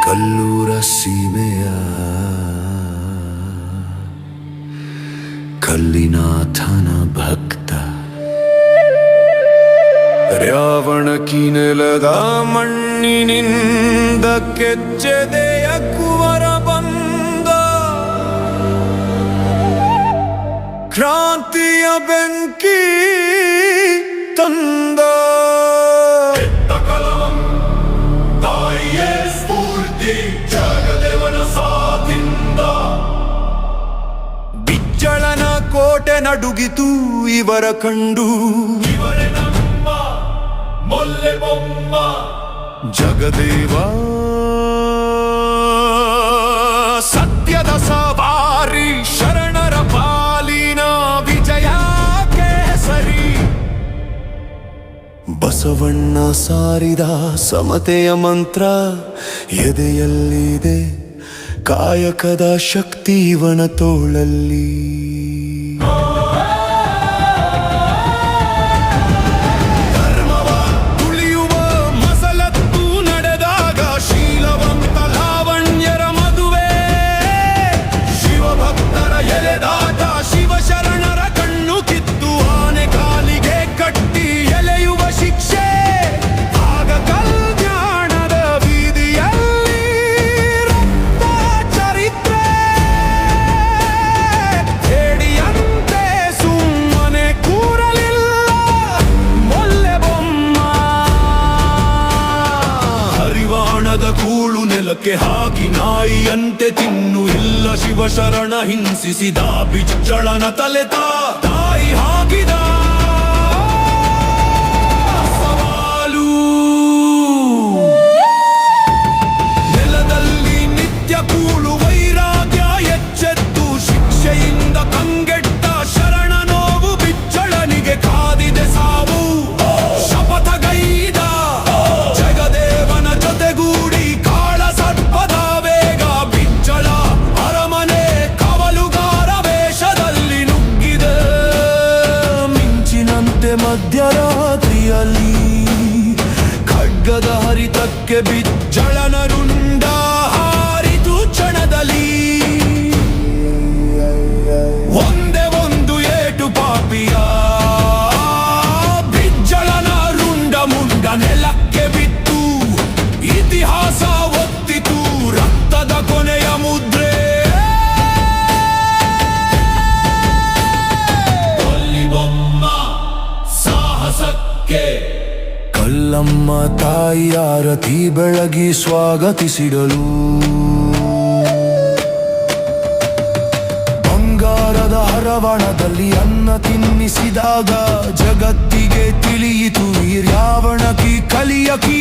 ಕಲ್ಲೂರ ಸೀಮೆಯ ಕಲ್ಲಿನಾಥನ ಭಕ್ತ ರಾವಣಕಿ ನೆಲದ ಮಣ್ಣಿನಿಂದ ಕೆಚ್ಚೆದೆಯ ಕುವರ ಬಂದ ಕ್ರಾಂತಿಯ ಬೆಂಕಿ ತಂದ ಬಿಜ್ಜಳನ ಕೋಟೆ ನಡುಗಿತು ಇವರ ಕಂಡು ಜಗದೇವ ಸತ್ಯದ ಸವಾರಿ ಶರಣರ ಪಾಲಿನ ವಿಜಯ ಕೇಸರಿ ಬಸವಣ್ಣ ಸಾರಿದ ಸಮತೆಯ ಮಂತ್ರ ಎದೆಯಲ್ಲಿದೆ ಕಾಯಕದ ಶಕ್ತಿ ಇವನ ತೋಳಲ್ಲಿ ಕೂಳು ನೆಲಕ್ಕೆ ಹಾಕಿ ನಾಯಿಯಂತೆ ತಿನ್ನು ಇಲ್ಲ ಶಿವಶರಣ ಹಿಂಸಿಸಿದ ಬಿಜ್ಜಳನ ತಲೆ ತಾಯಿ ಹಾಕಿದ ಸವಾಲು ನೆಲದಲ್ಲಿ ನಿತ್ಯ ಕೂಳು ವೈರಾಗ್ಯ ಎಚ್ಚೆತ್ತು ಶಿಕ್ಷೆಯಿಂದ ಕಂಗೆಟ್ಟ ಶರಣ ನೋವು ಬಿಜ್ಜಳನಿಗೆ ಕಾದಿದೆ ಸಾವು ಶಪಥಗೈದ ಜಗದೇವನ ಜೊತೆಗೂಡಿ ಮಧ್ಯರಾತ್ರಿಯಲ್ಲಿ ಖಡ್ಗದ ಹರಿತಕ್ಕೆ ಬಿಜ್ಜಳನ ರುಂಡ ಹಾರಿತು ಕ್ಷಣದಲ್ಲಿ ಒಂದೇ ಒಂದು ಏಟು ಪಾಪಿಯ ಬಿಜ್ಜಳನ ರುಂಡ ಮುಂಡ ನೆಲಕ್ಕೆ ಬಿತ್ತು ಇತಿಹಾಸ ಒತ್ತಿತು ರಕ್ತದ ಕೊನೆಯ ಮುದ್ರೆ ಕಲ್ಲಮ್ಮ ತಾಯಿ ಆರತಿ ಬೆಳಗಿ ಸ್ವಾಗತಿಸಿಡಲು ಬಂಗಾರದ ಹರವಣದಲ್ಲಿ ಅನ್ನ ತಿನ್ನಿಸಿದಾಗ ಜಗತ್ತಿಗೆ ತಿಳಿಯಿತು ಈ ರಾವಣಕಿ ಕಲಿಯಕಿ